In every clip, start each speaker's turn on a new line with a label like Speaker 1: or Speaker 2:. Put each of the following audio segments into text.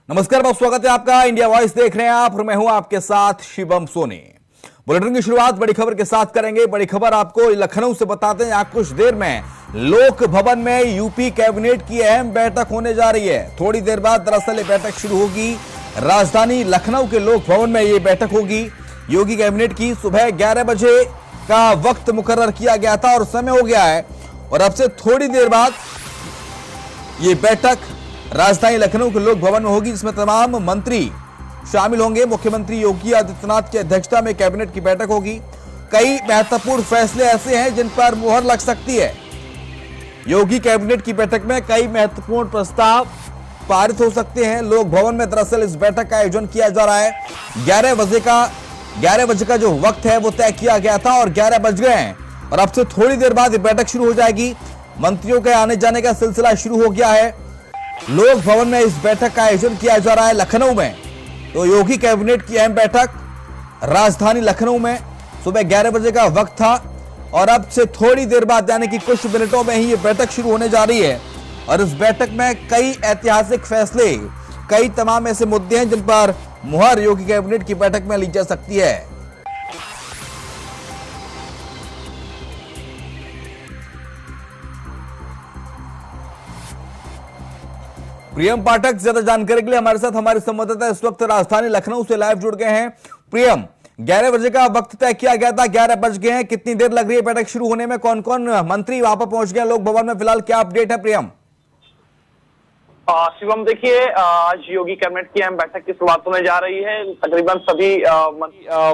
Speaker 1: नमस्कार, बहुत स्वागत है आपका। इंडिया वॉइस देख रहे हैं आप और मैं हूं आपके साथ शिवम सोनी। बुलेटिन की शुरुआत बड़ी खबर के साथ करेंगे। बड़ी खबर आपको लखनऊ से बताते हैं। कुछ देर में लोक भवन में यूपी कैबिनेट की अहम बैठक होने जा रही है। थोड़ी देर बाद दरअसल ये बैठक शुरू होगी। राजधानी लखनऊ के लोक भवन में ये बैठक होगी। योगी कैबिनेट की सुबह 11 बजे का वक्त मुकर्रर किया गया था और समय हो गया है और अब से थोड़ी देर बाद ये बैठक राजधानी लखनऊ के लोक भवन में होगी, जिसमें तमाम मंत्री शामिल होंगे। मुख्यमंत्री योगी आदित्यनाथ की अध्यक्षता में कैबिनेट की बैठक होगी। कई महत्वपूर्ण फैसले ऐसे हैं जिन पर मुहर लग सकती है। योगी कैबिनेट की बैठक में कई महत्वपूर्ण प्रस्ताव पारित हो सकते हैं। लोक भवन में दरअसल इस बैठक का आयोजन किया जा रहा है। 11 बजे का जो वक्त है वो तय किया गया था और 11 बज गए हैं और अब से थोड़ी देर बाद ये बैठक शुरू हो जाएगी। मंत्रियों के आने जाने का सिलसिला शुरू हो गया है। लोक भवन में इस बैठक का आयोजन किया जा रहा है लखनऊ में। तो योगी कैबिनेट की अहम बैठक राजधानी लखनऊ में सुबह 11 बजे का वक्त था और अब से थोड़ी देर बाद यानी कि कुछ मिनटों में ही ये बैठक शुरू होने जा रही है। और इस बैठक में कई ऐतिहासिक फैसले, कई तमाम ऐसे मुद्दे हैं जिन पर मुहर योगी कैबिनेट की बैठक में ली जा सकती है। प्रियम पाठक ज्यादा जानकारी के लिए हमारे साथ हमारे संवाददाता इस वक्त राजधानी लखनऊ से लाइव जुड़ गए हैं। प्रियम, 11 बजे का वक्त तय किया गया था, 11 बज गए हैं। कितनी देर लग रही है बैठक शुरू होने में? कौन कौन मंत्री वहां पर पहुंच गए लोक भवन में? फिलहाल क्या अपडेट है प्रियम?
Speaker 2: शिवम, देखिए, आज योगी कैबिनेट की अहम बैठक की शुरुआत होने जा रही है। तकरीबन सभी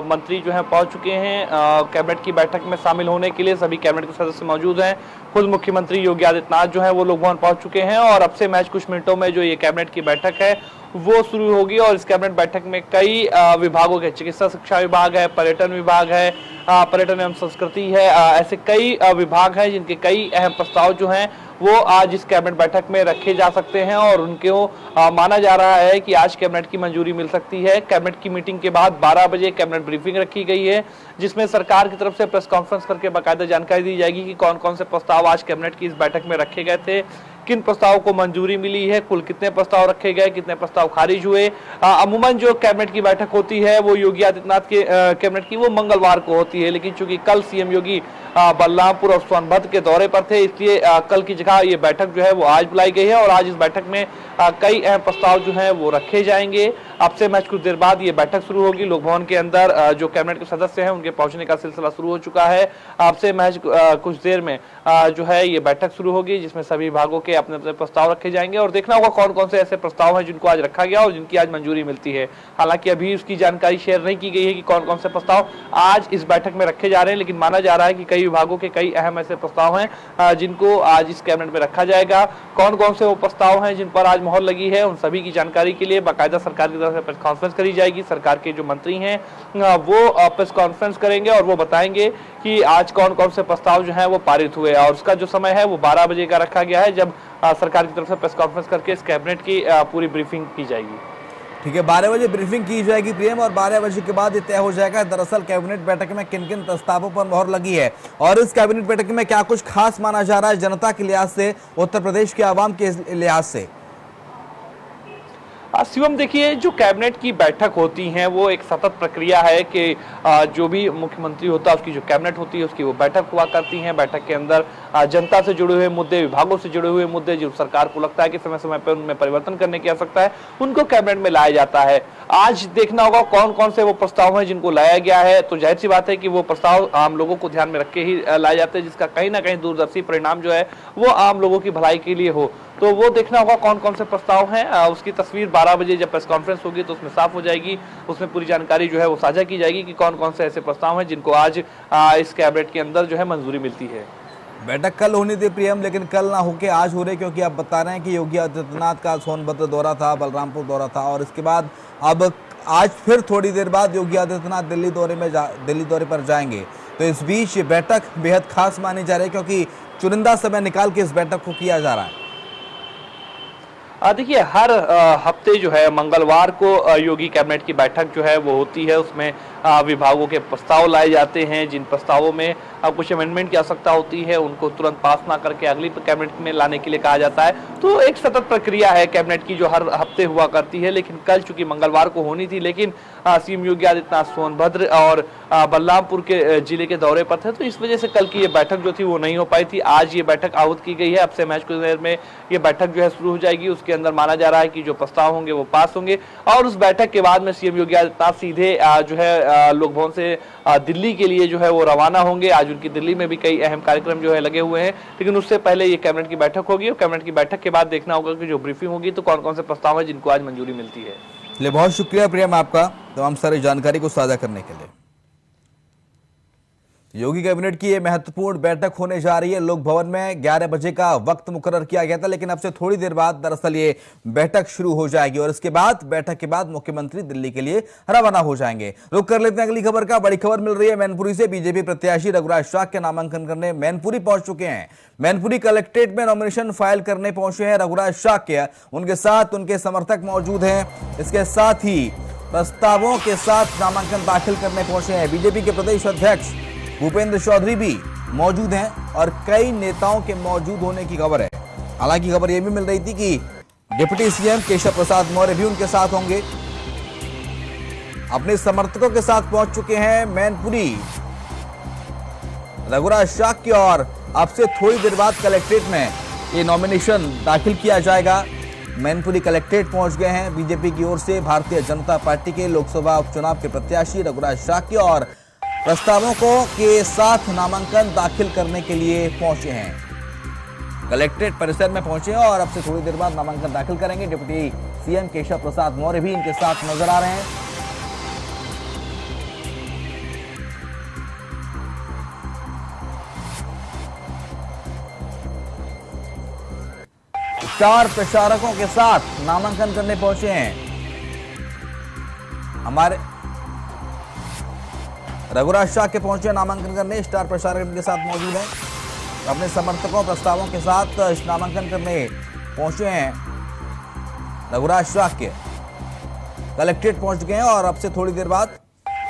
Speaker 2: मंत्री जो हैं पहुंच चुके हैं कैबिनेट की बैठक में शामिल होने के लिए। सभी कैबिनेट के सदस्य मौजूद हैं। खुद मुख्यमंत्री योगी आदित्यनाथ जो है वो लोक भवन पहुंच चुके हैं और अब से मैच कुछ मिनटों में जो ये कैबिनेट की बैठक है वो शुरू होगी। और इस कैबिनेट बैठक में कई विभागों के, चिकित्सा शिक्षा विभाग है, पर्यटन विभाग है, पर्यटन एवं संस्कृति है, ऐसे कई विभाग हैं जिनके कई अहम प्रस्ताव जो हैं वो आज इस कैबिनेट बैठक में रखे जा सकते हैं और उनको माना जा रहा है कि आज कैबिनेट की मंजूरी मिल सकती है। कैबिनेट की मीटिंग के बाद 12 बजे कैबिनेट ब्रीफिंग रखी गई है, जिसमें सरकार की तरफ से प्रेस कॉन्फ्रेंस करके बाकायदा जानकारी दी जाएगी कि कौन कौन से प्रस्ताव आज कैबिनेट की इस बैठक में रखे गए थे, किन प्रस्तावों को मंजूरी मिली है, कुल कितने प्रस्ताव रखे गए, कितने प्रस्ताव खारिज हुए। अमूमन जो कैबिनेट की बैठक होती है वो योगी आदित्यनाथ के कैबिनेट की वो मंगलवार को होती है, लेकिन चूंकि कल सीएम योगी बलरामपुर और सोनभद्र के दौरे पर थे, इसलिए कल की जगह ये बैठक जो है वो आज बुलाई गई है और आज इस बैठक में कई अहम प्रस्ताव जो हैं वो रखे जाएंगे। अब से मैच कुछ देर बाद ये बैठक शुरू होगी। लोक भवन के अंदर जो कैबिनेट के सदस्य हैं उनके पहुंचने का सिलसिला शुरू हो चुका है। अब से मैच कुछ देर में जो है ये बैठक शुरू होगी, जिसमें सभी विभागों के अपने अपने प्रस्ताव रखे जाएंगे और देखना होगा कौन कौन से ऐसे प्रस्ताव हैं जिनको आज रखा गया और जिनकी आज मंजूरी मिलती है। हालांकि अभी उसकी जानकारी शेयर नहीं की गई है कि कौन कौन से प्रस्ताव आज इस बैठक में रखे जा रहे हैं, लेकिन माना जा रहा है कि कई विभागों के कई अहम ऐसे प्रस्ताव हैं जिनको आज इस कैबिनेट में रखा जाएगा। कौन कौन से वो प्रस्ताव हैं जिन पर आज मोहर लगी है, उन सभी की जानकारी के लिए बाकायदा सरकार की तरफ से प्रेस कॉन्फ्रेंस करी जाएगी। सरकार के जो मंत्री हैं वो प्रेस कॉन्फ्रेंस करेंगे और वो बताएंगे कि आज कौन कौन से प्रस्ताव जो है वो पारित हुए और उसका जो समय है वो 12 बजे का रखा गया है, जब सरकार की तरफ से प्रेस कॉन्फ्रेंस करके इस कैबिनेट की पूरी ब्रीफिंग की जाएगी।
Speaker 1: ठीक है, 12 बजे ब्रीफिंग की जाएगी प्रियम और 12 बजे के बाद ये तय हो जाएगा दरअसल कैबिनेट बैठक में किन किन प्रस्तावों पर मोहर लगी है और इस कैबिनेट बैठक में क्या कुछ खास माना जा रहा है जनता के लिहाज से, उत्तर प्रदेश के आवाम के लिहाज से।
Speaker 2: शिवम, देखिए, जो कैबिनेट की बैठक होती है वो एक सतत प्रक्रिया है कि जो भी मुख्यमंत्री होता है उसकी जो कैबिनेट होती है उसकी वो बैठक हुआ करती है। बैठक के अंदर जनता से जुड़े हुए मुद्दे, विभागों से जुड़े हुए मुद्दे जो सरकार को लगता है कि समय समय पर उनमें परिवर्तन करने की आवश्यकता है, उनको कैबिनेट में लाया जाता है। आज देखना होगा कौन कौन से वो प्रस्ताव हैं जिनको लाया गया है। तो जाहिर सी बात है कि वो प्रस्ताव आम लोगों को ध्यान में रख के ही लाए जाते हैं, जिसका कहीं ना कहीं दूरदर्शी परिणाम जो है वो आम लोगों की भलाई के लिए हो। तो वो देखना होगा कौन कौन से प्रस्ताव हैं। उसकी तस्वीर 12 बजे जब प्रेस कॉन्फ्रेंस होगी तो उसमें साफ हो जाएगी। उसमें पूरी जानकारी जो है वो साझा की जाएगी कि कौन कौन से ऐसे प्रस्ताव हैं जिनको आज इस कैबिनेट के अंदर जो है मंजूरी मिलती है।
Speaker 1: बैठक कल होनी थी प्रियम, लेकिन कल ना होके आज हो रही, क्योंकि आप बता रहे हैं कि योगी आदित्यनाथ का सोनभद्र दौरा था, बलरामपुर दौरा था और इसके बाद अब आज फिर थोड़ी देर बाद योगी आदित्यनाथ दिल्ली दौरे पर जाएंगे। तो इस बीच ये बैठक बेहद खास मानी जा रही है क्योंकि चुनिंदा समय निकाल के इस बैठक को किया जा रहा है।
Speaker 2: देखिए हर हफ्ते जो है मंगलवार को योगी कैबिनेट की बैठक जो है वो होती है। उसमें विभागों के प्रस्ताव लाए जाते हैं। जिन प्रस्तावों में कुछ अमेंडमेंट की आवश्यकता होती है उनको तुरंत पास ना करके अगली कैबिनेट में लाने के लिए कहा जाता है। तो एक सतत प्रक्रिया है कैबिनेट की जो हर हफ्ते हुआ करती है। लेकिन कल चूंकि मंगलवार को होनी थी, लेकिन सीएम योगी आदित्यनाथ सोनभद्र और बलरामपुर के जिले के दौरे पर थे, तो इस वजह से कल की ये बैठक जो थी वो नहीं हो पाई थी। आज ये बैठक आहूत की गई है। अब से मैच कुछ देर में ये बैठक जो है शुरू हो जाएगी। उसके अंदर माना जा रहा है कि जो प्रस्ताव होंगे वो पास होंगे और उस बैठक के बाद में सीएम योगी आदित्यनाथ सीधे जो है लोक भवन से दिल्ली के लिए जो है वो रवाना होंगे। आज उनकी दिल्ली में भी कई अहम कार्यक्रम जो है लगे हुए हैं, लेकिन उससे पहले ये कैबिनेट की बैठक होगी और कैबिनेट की बैठक के बाद देखना होगा कि जो ब्रीफिंग होगी तो कौन कौन से प्रस्ताव है जिनको आज मंजूरी मिलती है।
Speaker 1: चलिए, बहुत शुक्रिया प्रियम आपका तमाम सारी जानकारी को साझा करने के लिए। योगी कैबिनेट की ये महत्वपूर्ण बैठक होने जा रही है। लोक भवन में 11 बजे का वक्त मुकर्रर किया गया था, लेकिन अब से थोड़ी देर बाद दरअसल ये बैठक शुरू हो जाएगी और इसके बाद बैठक के बाद मुख्यमंत्री दिल्ली के लिए रवाना हो जाएंगे। रुक कर लेते हैं अगली खबर का। बड़ी खबर मिल रही है मैनपुरी से। बीजेपी प्रत्याशी रघुराज शाक्य के नामांकन करने मैनपुरी पहुंच चुके हैं। मैनपुरी कलेक्ट्रेट में नॉमिनेशन फाइल करने पहुंचे हैं रघुराज शाक्य। उनके साथ उनके समर्थक मौजूद हैं। इसके साथ ही प्रस्तावों के साथ नामांकन दाखिल करने पहुंचे हैं बीजेपी के प्रदेश अध्यक्ष भूपेंद्र चौधरी भी मौजूद हैं और कई नेताओं के मौजूद होने की खबर है। हालांकि खबर यह भी मिल रही थी कि डिप्टी सीएम केशव प्रसाद मौर्य भी उनके साथ होंगे। अपने समर्थकों के साथ पहुंच चुके हैं मैनपुरी रघुराज शाक्य और अब से थोड़ी देर बाद कलेक्ट्रेट में ये नॉमिनेशन दाखिल किया जाएगा। मैनपुरी कलेक्ट्रेट पहुंच गए हैं बीजेपी की ओर से भारतीय जनता पार्टी के लोकसभा उपचुनाव के प्रत्याशी रघुराज शाक्य और प्रस्तावों को के साथ नामांकन दाखिल करने के लिए पहुंचे हैं। कलेक्ट्रेट परिसर में पहुंचे हैं और अब से थोड़ी देर बाद नामांकन दाखिल करेंगे। डिप्टी सीएम केशव प्रसाद मौर्य भी इनके साथ नजर आ रहे हैं। स्टार प्रचारकों के साथ नामांकन करने पहुंचे हैं हमारे रघुराज शाक्य पहुंचे नामांकन करने। स्टार प्रचारक इनके साथ मौजूद हैं। अपने समर्थकों प्रस्तावों के साथ नामांकन करने पहुंचे हैं रघुराज शाक्य। कलेक्ट्रेट पहुंच चुके हैं और अब से थोड़ी देर बाद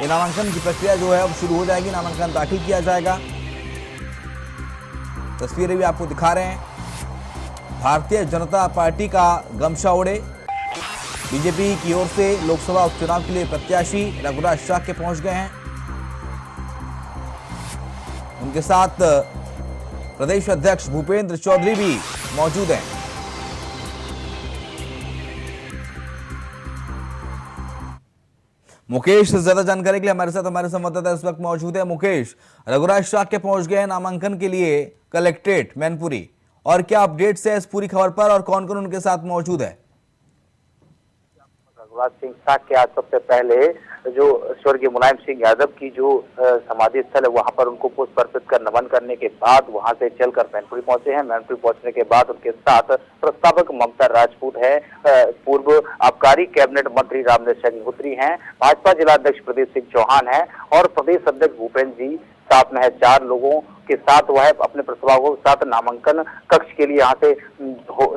Speaker 1: ये नामांकन की प्रक्रिया जो है अब शुरू हो जाएगी। नामांकन दाखिल किया जाएगा। तस्वीरें भी आपको दिखा रहे हैं। भारतीय जनता पार्टी का गमछा ओढ़े बीजेपी की ओर से लोकसभा उपचुनाव के लिए प्रत्याशी रघुराज शाक्य पहुंच गए हैं। उनके साथ प्रदेश अध्यक्ष भूपेंद्र चौधरी भी मौजूद हैं। मुकेश से ज्यादा जानकारी के लिए हमारे साथ हमारे संवाददाता इस वक्त मौजूद है। मुकेश, रघुराज शाक्य पहुंच गए हैं नामांकन के लिए कलेक्ट्रेट मैनपुरी, और क्या अपडेट्स है इस पूरी खबर पर और कौन कौन उनके साथ मौजूद है?
Speaker 3: रघुराज सिंह शाक्य आज सबसे पहले जो स्वर्गीय मुलायम सिंह यादव की जो समाधि स्थल है वहां पर उनको पुष्प अर्पित कर नमन करने के बाद वहां से चलकर मैनपुरी पहुंचे हैं। मैनपुरी पहुंचने के बाद उनके साथ प्रस्तावक ममता राजपूत है, पूर्व आबकारी कैबिनेट मंत्री रामनिवास अग्निहोत्री हैं, भाजपा जिला अध्यक्ष प्रदीप सिंह चौहान है और प्रदेश अध्यक्ष भूपेंद्र जी साथ में है। 4 लोगों के साथ वह अपने प्रस्तावकों के साथ नामांकन कक्ष के लिए यहाँ से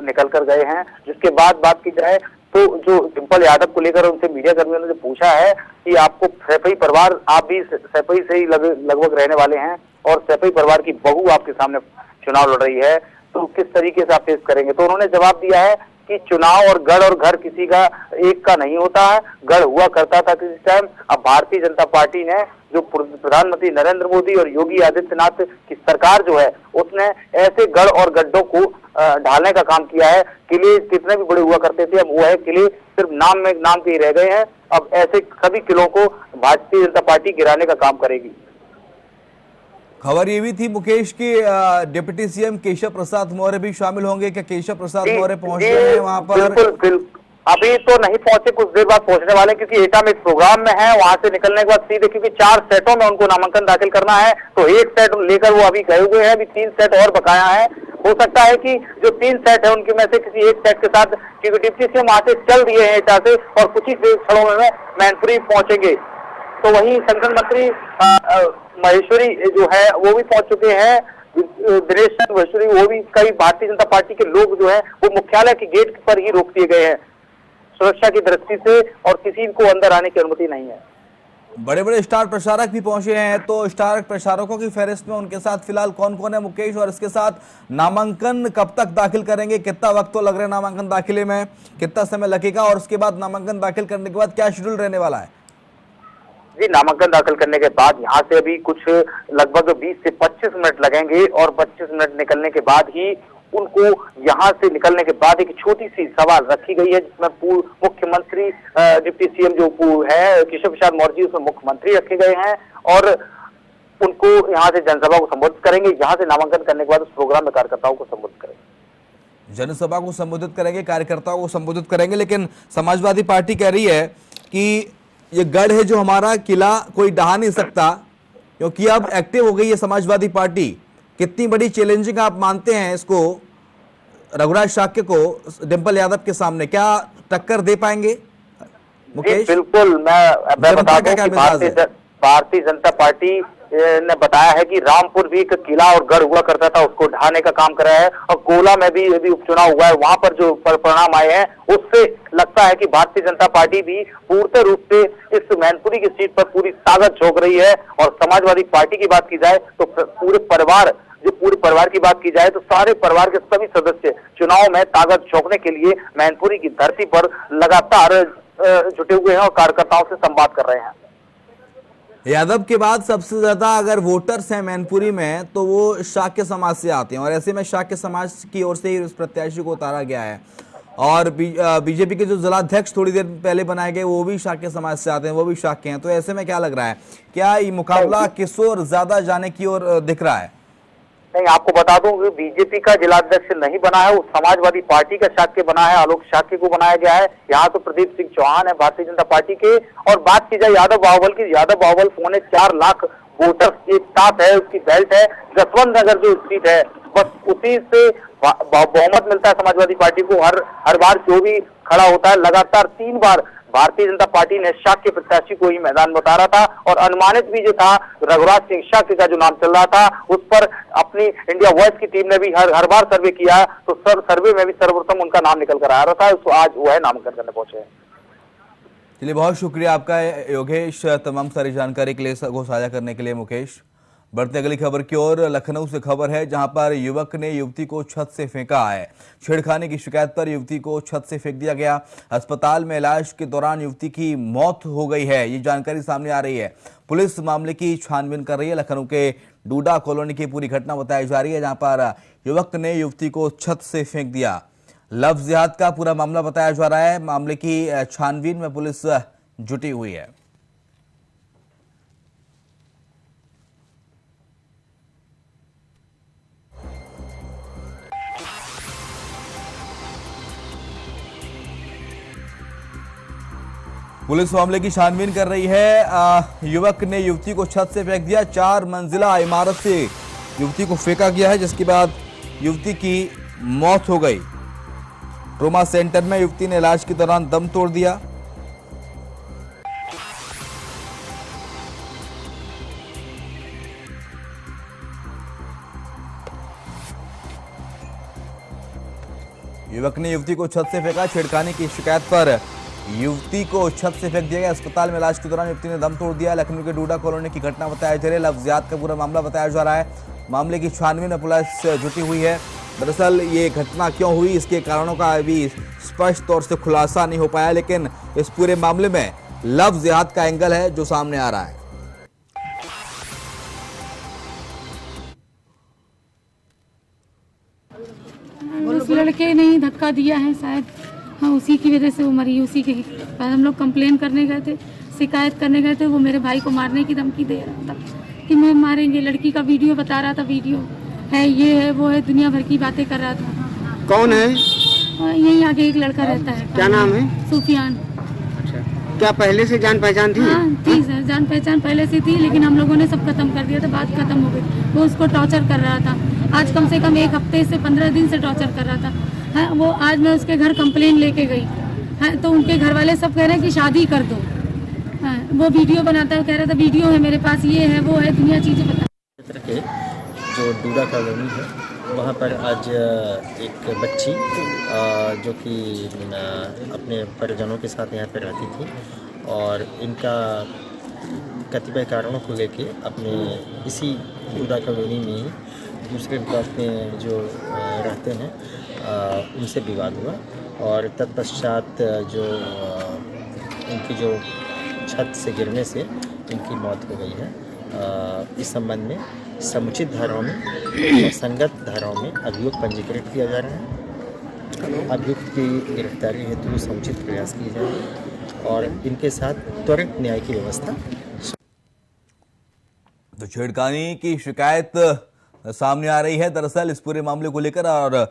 Speaker 3: निकल कर गए हैं। जिसके बाद बात की जाए तो जो डिम्पल यादव को लेकर उनसे मीडिया कर्मियों ने पूछा है कि आपको सैफई परिवार, आप भी सैफई से ही लगभग रहने वाले हैं और सैफई परिवार की बहू आपके सामने चुनाव लड़ रही है, तो किस तरीके से आप पेश करेंगे? तो उन्होंने जवाब दिया है कि चुनाव और गढ़ और घर किसी का एक का नहीं होता है। गढ़ हुआ करता था किसी टाइम, अब भारतीय जनता पार्टी ने जो प्रधानमंत्री नरेंद्र मोदी और योगी आदित्यनाथ की सरकार जो है उसने ऐसे गढ़ और गड्ढों को ढालने का काम किया है। किले कितने भी बड़े हुआ करते थे, अब वो है किले सिर्फ नाम के ही रह गए हैं। अब ऐसे सभी किलों को भारतीय जनता पार्टी गिराने का काम करेगी।
Speaker 1: खबर ये भी थी मुकेश की डिप्टी सीएम केशव प्रसाद मौर्य भी शामिल होंगे। क्या केशव प्रसाद मौर्य पहुंच गए हैं वहां पर?
Speaker 3: बिल्कुल, अभी तो नहीं पहुंचे, कुछ देर बाद पहुंचने वाले, क्योंकि एटा में एक प्रोग्राम में है। वहां से निकलने के बाद सीधे, क्योंकि 4 सेटों में उनको नामांकन दाखिल करना है, तो एक सेट लेकर वो अभी गए हुए हैं। अभी 3 सेट और बकाया है। हो सकता है कि जो 3 सेट है उनके में से किसी एक सेट के साथ, क्योंकि डिप्टी सीएम वहां से चल दिए हैं एटा से और कुछ ही क्षणों में मैनपुरी पहुंचेंगे। तो वहीं संगठन मंत्री महेश्वरी जो है वो भी पहुंच चुके हैं। दिनेश चंद्र वैश्वी, वो भी कई भारतीय जनता पार्टी के लोग जो है वो मुख्यालय के गेट पर ही रोक दिए गए हैं सुरक्षा की दृष्टि से, और किसी को अंदर आने की अनुमति नहीं है।
Speaker 1: बड़े बड़े स्टार प्रचारक भी पहुंचे हैं, तो स्टार प्रचारकों की फहरिस्त में उनके साथ फिलहाल कौन कौन है मुकेश, और इसके साथ नामांकन कब तक दाखिल करेंगे, कितना वक्त तो लग रहा है नामांकन दाखिले में, कितना समय लगेगा, और उसके बाद नामांकन दाखिल करने के बाद क्या शेड्यूल रहने वाला है?
Speaker 3: जी, नामांकन दाखिल करने के बाद यहाँ से अभी कुछ लगभग 20 से 25 मिनट लगेंगे, और 25 मिनट निकलने के बाद ही उनको यहाँ से निकलने के बाद एक छोटी सी सवाल रखी गई है, जिसमें मुख्यमंत्री डिप्टी सीएम जो है केशव प्रसाद मौर्य जी, उसमें मुख्यमंत्री रखे गए हैं, और उनको यहाँ से जनसभा को संबोधित करेंगे। यहाँ से नामांकन करने के बाद उस प्रोग्राम में कार्यकर्ताओं को संबोधित करेंगे,
Speaker 1: जनसभा को संबोधित करेंगे, कार्यकर्ताओं को संबोधित करेंगे। लेकिन समाजवादी पार्टी कह रही है कि ये गढ़ है जो हमारा, किला कोई ढहा नहीं सकता, क्योंकि अब एक्टिव हो गई है समाजवादी पार्टी। कितनी बड़ी चैलेंजिंग आप मानते हैं इसको, रघुराज शाक्य को डिंपल यादव के सामने क्या टक्कर दे पाएंगे मुकेश?
Speaker 3: बिल्कुल, मैं बता दूं कि भारतीय जनता पार्टी ने बताया है कि रामपुर भी एक किला और गढ़ हुआ करता था, उसको ढाने का काम कर रहा है, और गोला में भी अभी उपचुनाव हुआ है, वहां पर जो परिणाम आए हैं उससे लगता है कि भारतीय जनता पार्टी भी पूर्ण रूप से इस मैनपुरी की सीट पर पूरी ताकत झोंक रही है। और समाजवादी पार्टी की बात की जाए तो पूरे परिवार की बात की जाए तो सारे परिवार के सभी सदस्य चुनाव में ताकत झोंकने के लिए मैनपुरी की धरती पर लगातार जुटे हुए हैं और कार्यकर्ताओं से संवाद कर रहे हैं।
Speaker 1: यादव के बाद सबसे ज्यादा अगर वोटर्स हैं मैनपुरी में तो वो शाक्य समाज से आते हैं, और ऐसे में शाक्य समाज की ओर से ही उस प्रत्याशी को उतारा गया है। और बीजेपी के जो जिलाध्यक्ष थोड़ी देर पहले बनाए गए वो भी शाक्य समाज से आते हैं, वो भी शाक्य हैं। तो ऐसे में क्या लग रहा है, क्या ये मुकाबला किस ओर ज्यादा जाने की ओर दिख रहा है?
Speaker 3: नहीं, आपको बता दूं कि बीजेपी का जिलाध्यक्ष नहीं बना है, वो समाजवादी पार्टी का शाक्य बना है, आलोक शाक्य को बनाया गया है। यहाँ तो प्रदीप सिंह चौहान है भारतीय जनता पार्टी के, और बात की जाए यादव बाहुबल की, यादव बाहुबल 4.25 लाख वोटर्स एक साथ है, उसकी बेल्ट है। जसवंत नगर जो सीट है बस उसी से बहुमत मिलता है समाजवादी पार्टी को। हर बार जो भी खड़ा होता है, लगातार 3 बार भारतीय जनता पार्टी ने शाक्य प्रत्याशी को ही मैदान में उतारा था, और अनुमानित भी जो था रघुराज सिंह शाक्य का जो नाम चल रहा था, उस पर अपनी इंडिया वॉइस की टीम ने भी हर बार सर्वे किया, तो सर्वे में भी सर्वप्रथम उनका नाम निकल कर आ रहा था। तो आज वो है नामांकन करने पहुंचे।
Speaker 1: चलिए, बहुत शुक्रिया आपका योगेश, तमाम सारी जानकारी के लिए को साझा करने के लिए मुकेश। बढ़ते अगली खबर की ओर। लखनऊ से खबर है, जहां पर युवक ने युवती को छत से फेंका है। छेड़खानी की शिकायत पर युवती को छत से फेंक दिया गया। अस्पताल में इलाज के दौरान युवती की मौत हो गई है, ये जानकारी सामने आ रही है। पुलिस मामले की छानबीन कर रही है। लखनऊ के डूडा कॉलोनी की पूरी घटना बताई जा रही है, जहां पर युवक ने युवती को छत से फेंक दिया। लव जिहाद का पूरा मामला बताया जा रहा है। मामले की छानबीन में पुलिस जुटी हुई है। पुलिस मामले की छानबीन कर रही है। युवक ने युवती को छत से फेंक दिया। 4 मंजिला इमारत से युवती को फेंका गया है, जिसके बाद युवती की मौत हो गई। ट्रोमा सेंटर में युवती ने इलाज के दौरान दम तोड़ दिया। युवक ने युवती को छत से फेंका। छेड़खानी की शिकायत पर युवती को छत से फेंक दिया गया। अस्पताल में इलाज के दौरान युवती ने दम तोड़ दिया। लखनऊ के डूडा कॉलोनी की घटना बताया जा रही है। लव जिहाद का पूरा मामला बताया जा रहा है। मामले की छानबीन में पुलिस जुटी हुई है। दरअसल ये घटना क्यों हुई, इसके कारणों का अभी स्पष्ट तौर से खुलासा नहीं हो पाया, लेकिन इस पूरे मामले में लव जिहाद का एंगल है जो सामने आ रहा है।
Speaker 4: उस लड़के ने ही धक्का दिया है शायद, हाँ उसी की वजह से वो मरी। उसी के बाद हम लोग कंप्लेन करने गए थे, शिकायत करने गए थे। वो मेरे भाई को मारने की धमकी दे रहा था कि मैं मारेंगे। लड़की का वीडियो बता रहा था, वीडियो है, ये है, वो है, दुनिया भर की बातें कर रहा था।
Speaker 5: कौन है?
Speaker 4: यहीं आगे एक लड़का रहता है।
Speaker 5: क्या नाम है?
Speaker 4: सुफियान।
Speaker 5: अच्छा, क्या पहले से जान पहचान थी?
Speaker 4: हाँ थी सर, जान पहचान पहले से थी, लेकिन हम लोगों ने सब खत्म कर दिया था। बात खत्म हो गई। वो उसको टॉर्चर कर रहा था। आज कम से कम 1 हफ्ते से 15 दिन से टॉर्चर कर रहा था। हाँ, वो आज मैं उसके घर कंप्लेन लेके गई। हाँ, तो उनके घर वाले सब कह रहे हैं कि शादी कर दो। हाँ, वो वीडियो बनाता है, कह रहा था वीडियो है मेरे पास, ये है, वो है, दुनिया चीजें बता।
Speaker 6: जो डूडा कॉलोनी है वहाँ पर आज एक बच्ची जो कि अपने परिजनों के साथ यहाँ पर रहती थी और इनका कतिपय कारणों को लेके अपने इसी डूडा कॉलोनी में ही दूसरे ब्लॉक में जो रहते हैं उनसे विवाद हुआ और तत्पश्चात जो इनकी जो छत से गिरने से इनकी मौत हो गई है। इस संबंध में समुचित धाराओं में संगत धाराओं में अभियोग पंजीकृत किया जा रहा है। अभियुक्त की गिरफ्तारी हेतु समुचित प्रयास किए जाएंगे और इनके साथ त्वरित न्याय की व्यवस्था।
Speaker 1: तो छेड़खानी की शिकायत सामने आ रही है दरअसल इस पूरे मामले को लेकर और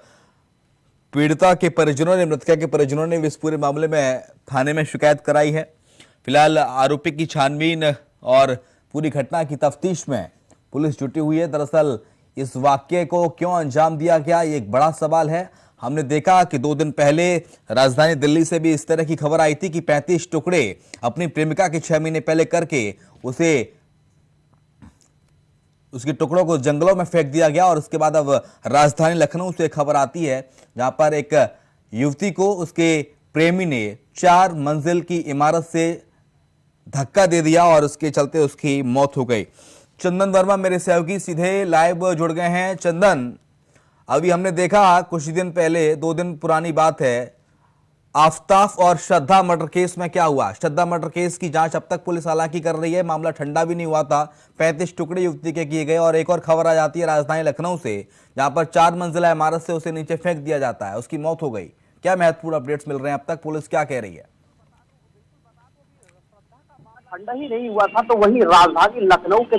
Speaker 1: पीड़िता के परिजनों ने, मृतका के परिजनों ने इस पूरे मामले में थाने में शिकायत कराई है। फिलहाल आरोपी की छानबीन और पूरी घटना की तफ्तीश में पुलिस जुटी हुई है। दरअसल इस वाकये को क्यों अंजाम दिया गया, ये एक बड़ा सवाल है। हमने देखा कि 2 दिन पहले राजधानी दिल्ली से भी इस तरह की खबर आई थी कि 35 टुकड़े अपनी प्रेमिका के 6 महीने पहले करके उसके टुकड़ों को जंगलों में फेंक दिया गया। और उसके बाद अब राजधानी लखनऊ से खबर आती है जहां पर एक युवती को उसके प्रेमी ने 4 मंजिल की इमारत से धक्का दे दिया और उसके चलते उसकी मौत हो गई। चंदन वर्मा मेरे सहयोगी सीधे लाइव जुड़ गए हैं। चंदन, अभी हमने देखा कुछ दिन पहले, 2 दिन पुरानी बात है, आफताब और श्रद्धा मर्डर केस में क्या हुआ। श्रद्धा मर्डर केस की जांच अब तक पुलिस हालांकि कर रही है, मामला ठंडा भी नहीं हुआ था। 35 टुकड़े युवती के किए गए और एक और खबर आ जाती है राजधानी लखनऊ से जहां पर 4 मंजिला इमारत से उसे नीचे फेंक दिया जाता है, उसकी मौत हो गई। क्या महत्वपूर्ण अपडेट्स मिल रहे हैं अब तक, पुलिस क्या कह रही है?
Speaker 3: ठंडा ही नहीं हुआ था तो वही राजधानी लखनऊ के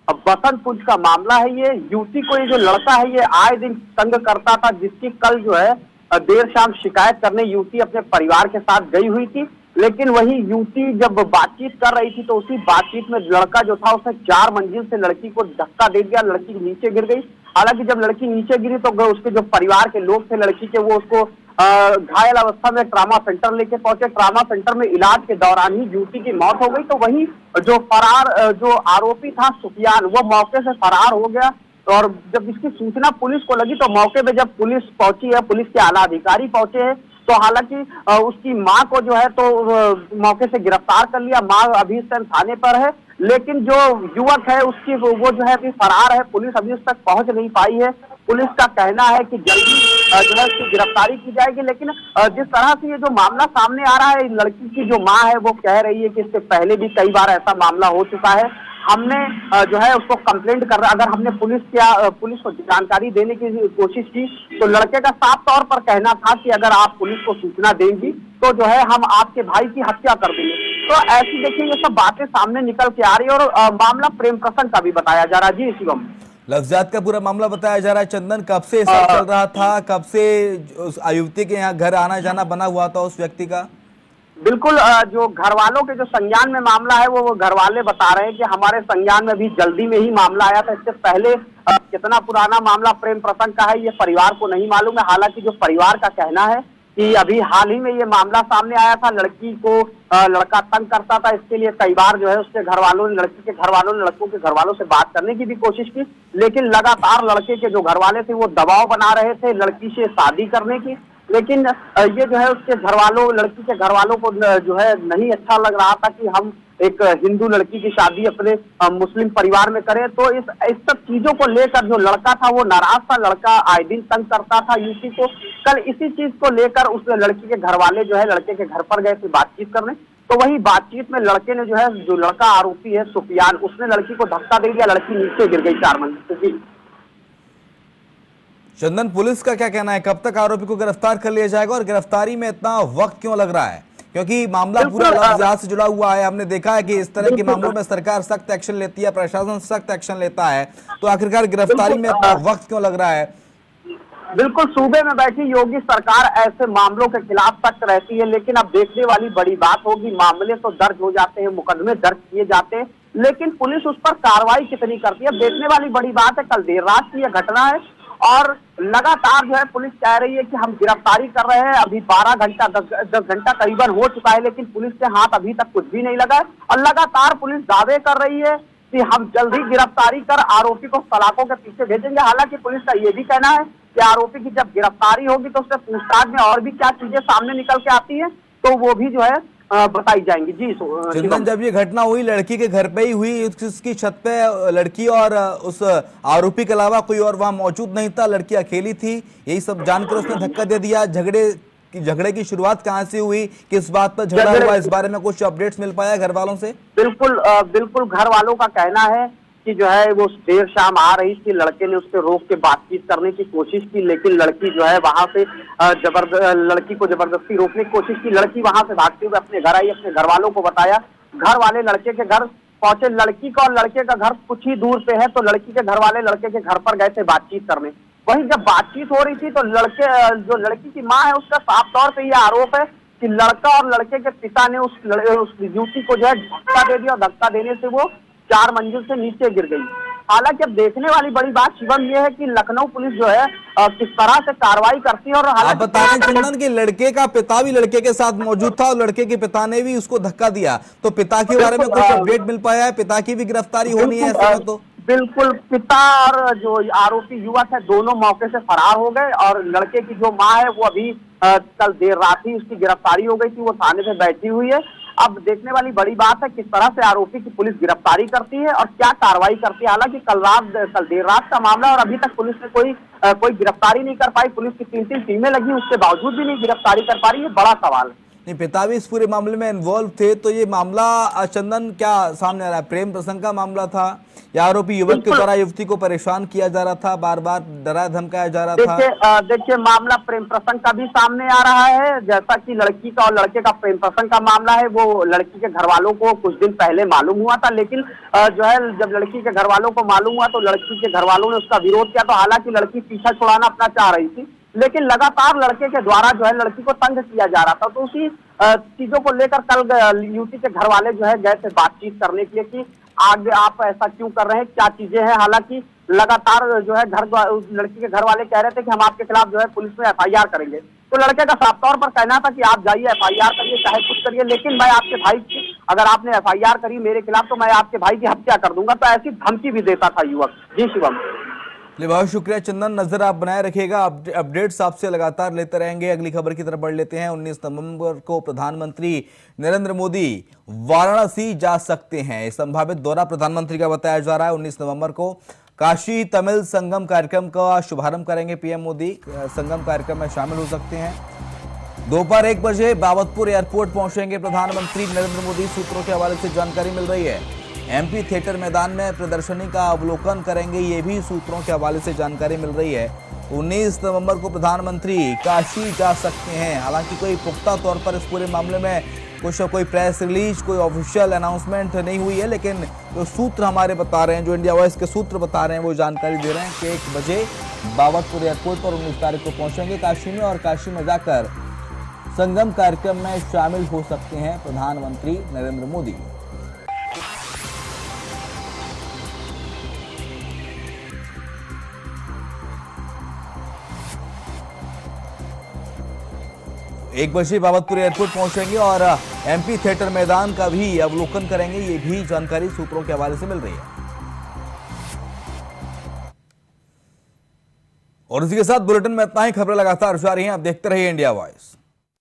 Speaker 3: बसंत कुंज का मामला है। ये युवती को, ये जो लड़का है ये आए दिन तंग करता था, जिसकी कल जो है देर शाम शिकायत करने युवती अपने परिवार के साथ गई हुई थी। लेकिन वही युवती जब बातचीत कर रही थी तो उसी बातचीत में लड़का जो था उसने 4 मंजिल से लड़की को धक्का दे दिया, लड़की नीचे गिर गई। हालांकि जब लड़की नीचे गिरी तो उसके जो परिवार के लोग थे लड़की के, वो उसको घायल अवस्था में ट्रामा सेंटर लेके पहुंचे। ट्रामा सेंटर में इलाज के दौरान ही युवती की मौत हो गई। तो वही जो फरार जो आरोपी था सुफियान, वो मौके से फरार हो गया। और जब इसकी सूचना पुलिस को लगी तो मौके पे जब पुलिस पहुंची है, पुलिस के आला अधिकारी पहुंचे हैं, तो हालांकि उसकी मां को जो है तो मौके से गिरफ्तार कर लिया। मां अभी इस टाइम थाने पर है, लेकिन जो युवक है उसकी वो जो है अभी फरार है। पुलिस अभी उस तक पहुंच नहीं पाई है। पुलिस का कहना है कि जल्दी जो है उसकी गिरफ्तारी की जाएगी। लेकिन जिस तरह से ये जो मामला सामने आ रहा है, लड़की की जो मां है वो कह रही है कि इससे पहले भी कई बार ऐसा मामला हो चुका है। हमने जो है उसको कंप्लेंट कर रहा, अगर हमने पुलिस को जानकारी देने की कोशिश की तो लड़के का साफ तौर पर कहना था कि अगर आप पुलिस को सूचना देंगी तो जो है हम आपके भाई की हत्या कर देंगे। तो ऐसी देखिए ये सब बातें सामने निकल के आ रही है और मामला प्रेम प्रसंग का भी बताया जा रहा है। जी शिवम,
Speaker 1: लफ्जात का पूरा मामला बताया जा रहा है। चंदन, कब से ऐसा चल रहा था, कब से उस युवती के यहाँ घर आना जाना बना हुआ था उस व्यक्ति का?
Speaker 3: बिल्कुल, जो घर वालों के जो संज्ञान में मामला है वो घर वाले बता रहे हैं कि हमारे संज्ञान में भी जल्दी में ही मामला आया था। इससे पहले कितना पुराना मामला प्रेम प्रसंग का है ये परिवार को नहीं मालूम है। हालांकि जो परिवार का कहना है कि अभी हाल ही में ये मामला सामने आया था। लड़की को लड़का तंग करता था, इसके लिए कई बार जो है उसके घर वालों ने, लड़की के घर वालों ने लड़कों के घर वालों से बात करने की भी कोशिश की, लेकिन लगातार लड़के के जो घर वाले थे वो दबाव बना रहे थे लड़की से शादी करने की। लेकिन ये जो है उसके घर वालों, लड़की के घर वालों को जो है नहीं अच्छा लग रहा था कि हम एक हिंदू लड़की की शादी अपने मुस्लिम परिवार में करें। तो इस सब चीजों को लेकर जो लड़का था वो नाराज था। लड़का आए दिन तंग करता था युवती को। कल इसी चीज को लेकर उस लड़की के घर वाले जो है लड़के के घर पर गए थे बातचीत करने। तो वही बातचीत में लड़के ने जो है, जो लड़का आरोपी है सुफियान, उसने लड़की को धक्का दे दिया, लड़की नीचे गिर गई 4 मंजिल से।
Speaker 1: चंदन, पुलिस का क्या कहना है, कब तक आरोपी को गिरफ्तार कर लिया जाएगा और गिरफ्तारी में इतना वक्त क्यों लग रहा है? क्योंकि मामला पूरा लफ्जात से जुड़ा हुआ है। हमने देखा है कि इस तरह के मामलों में सरकार सख्त एक्शन लेती है, प्रशासन सख्त एक्शन लेता है, तो आखिरकार गिरफ्तारी में इतना वक्त क्यों लग रहा है?
Speaker 3: बिल्कुल, सूबे में बैठी योगी सरकार ऐसे मामलों के खिलाफ सख्त रहती है, लेकिन अब देखने वाली बड़ी बात होगी, मामले तो दर्ज हो जाते हैं, मुकदमे दर्ज किए जाते हैं, लेकिन पुलिस उस पर कार्रवाई कितनी करती है देखने वाली बड़ी बात है। कल देर रात की यह घटना है और लगातार जो है पुलिस कह रही है कि हम गिरफ्तारी कर रहे हैं। अभी 12 घंटा 10 घंटा करीबन हो चुका है, लेकिन पुलिस के हाथ अभी तक कुछ भी नहीं लगा है और लगातार पुलिस दावे कर रही है कि हम जल्द ही गिरफ्तारी कर आरोपी को सलाखों के पीछे भेजेंगे। हालांकि पुलिस का ये भी कहना है कि आरोपी की जब गिरफ्तारी होगी तो उससे पूछताछ में और भी क्या चीजें सामने निकल के आती है तो वो भी जो है बताई जाएंगी। जी
Speaker 1: चंदन, जब ये घटना हुई लड़की के घर पे ही हुई, उसकी छत पे लड़की और उस आरोपी के अलावा कोई और वहां मौजूद नहीं था, लड़की अकेली थी, यही सब जानकर उसने धक्का दे दिया। झगड़े की शुरुआत कहां से हुई, किस बात पर झगड़ा हुआ, इस बारे में कुछ अपडेट्स मिल पाया घर वालों से?
Speaker 3: बिल्कुल घर वालों का कहना है कि जो है वो देर शाम आ रही थी, लड़के ने उससे रोक के बातचीत करने की कोशिश की, लेकिन लड़की जो है वहां से लड़की को जबरदस्ती रोकने की कोशिश की। लड़की वहां से भागते हुए अपने घर आई, अपने घर वालों को बताया। घर वाले लड़के के घर पहुंचे। लड़की का और लड़के का घर कुछ ही दूर पे है, तो लड़की के घर वाले लड़के के घर पर गए थे बातचीत करने। वहीं जब बातचीत हो रही थी तो जो लड़की की माँ है उसका साफ तौर पे ये आरोप है कि लड़का और लड़के के पिता ने उस युवती को जो है धक्का दे दिया और धक्का देने से वो 4 मंजिल से नीचे गिर गई। हालांकि अब देखने वाली बड़ी बात शिवम ये है कि लखनऊ पुलिस जो है किस तरह से कार्रवाई करती है। और
Speaker 1: आप बता रहे हैं चंदन कि लड़के का पिता भी लड़के के साथ मौजूद था और लड़के के पिता ने भी उसको धक्का दिया, तो पिता के बारे में कुछ अपडेट मिल पाया है? पिता की भी गिरफ्तारी होनी है ऐसे में? तो
Speaker 3: बिल्कुल, पिता और जो आरोपी युवक है दोनों मौके से फरार हो गए और लड़के की जो माँ है वो अभी कल देर रात ही उसकी गिरफ्तारी हो गई थी, वो थाने पे बैठी हुई है। अब देखने वाली बड़ी बात है किस तरह से आरोपी की पुलिस गिरफ्तारी करती है और क्या कार्रवाई करती है। हालांकि कल देर रात का मामला और अभी तक पुलिस ने कोई गिरफ्तारी नहीं कर पाई। पुलिस की 3 टीमें लगी, उसके बावजूद भी नहीं गिरफ्तारी कर पा रही है। बड़ा सवाल है।
Speaker 1: नहीं, पिता भी इस पूरे मामले में इन्वॉल्व थे, तो ये मामला चंदन क्या सामने आ रहा है? प्रेम प्रसंग का मामला था या आरोपी युवक के द्वारा युवती को परेशान किया जा रहा था, बार बार डराया धमकाया जा रहा था?
Speaker 3: देखिए मामला प्रेम प्रसंग का भी सामने आ रहा है। जैसा कि लड़की का और लड़के का प्रेम प्रसंग का मामला है, वो लड़की के घर वालों को कुछ दिन पहले मालूम हुआ था, लेकिन जो है जब लड़की के घर वालों को मालूम हुआ तो लड़की के घर वालों ने उसका विरोध किया। तो हालांकि लड़की पीछा छुड़ाना अपना चाह रही थी, लेकिन लगातार लड़के के द्वारा जो है लड़की को तंग किया जा रहा था। तो उसी चीजों को लेकर कल युवती के घर वाले जो है गए थे बातचीत करने के लिए कि आगे आप ऐसा क्यों कर रहे हैं, क्या चीजें हैं। हालांकि लगातार जो है लड़की के घर वाले कह रहे थे कि हम आपके खिलाफ जो है पुलिस में FIR करेंगे। तो लड़के का साफ तौर पर कहना था कि आप जाइए FIR करिए, चाहे कुछ करिए, लेकिन मैं आपके भाई की, अगर आपने FIR करी मेरे खिलाफ तो मैं आपके भाई की हत्या कर दूंगा। तो ऐसी धमकी भी देता था युवक। जी शिवम।
Speaker 1: बहुत शुक्रिया चंदन, नजर आप बनाए रखिएगा, अपडेट्स आपसे लगातार लेते रहेंगे। अगली खबर की तरफ बढ़ लेते हैं। 19 नवंबर को प्रधानमंत्री नरेंद्र मोदी वाराणसी जा सकते हैं। संभावित दौरा प्रधानमंत्री का बताया जा रहा है। 19 नवंबर को काशी तमिल संगम कार्यक्रम का शुभारंभ करेंगे पीएम मोदी। संगम कार्यक्रम में शामिल हो सकते हैं। दोपहर 1 बजे बाबतपुर एयरपोर्ट पहुंचेंगे प्रधानमंत्री नरेंद्र मोदी, सूत्रों के हवाले से जानकारी मिल रही है। MP थिएटर मैदान में प्रदर्शनी का अवलोकन करेंगे, ये भी सूत्रों के हवाले से जानकारी मिल रही है। 19 नवंबर को प्रधानमंत्री काशी जा सकते हैं। हालांकि कोई पुख्ता तौर पर इस पूरे मामले में कोई प्रेस रिलीज, कोई ऑफिशियल अनाउंसमेंट नहीं हुई है, लेकिन जो सूत्र हमारे बता रहे हैं, जो इंडिया वॉइस के सूत्र बता रहे हैं, वो जानकारी दे रहे हैं कि 1 बजे बाबतपुर एयरपोर्ट पर 19 तारीख को पहुंचेंगे काशी में और काशी में जाकर संगम कार्यक्रम में शामिल हो सकते हैं प्रधानमंत्री नरेंद्र मोदी। एक बजे बाबतपुर एयरपोर्ट पहुंचेंगे और MP थिएटर मैदान का भी अवलोकन करेंगे, ये भी जानकारी सूत्रों के हवाले से मिल रही है। और इसी के साथ बुलेटिन में इतना ही। खबरें लगातार जारी हैं, आप देखते रहिए इंडिया वॉइस।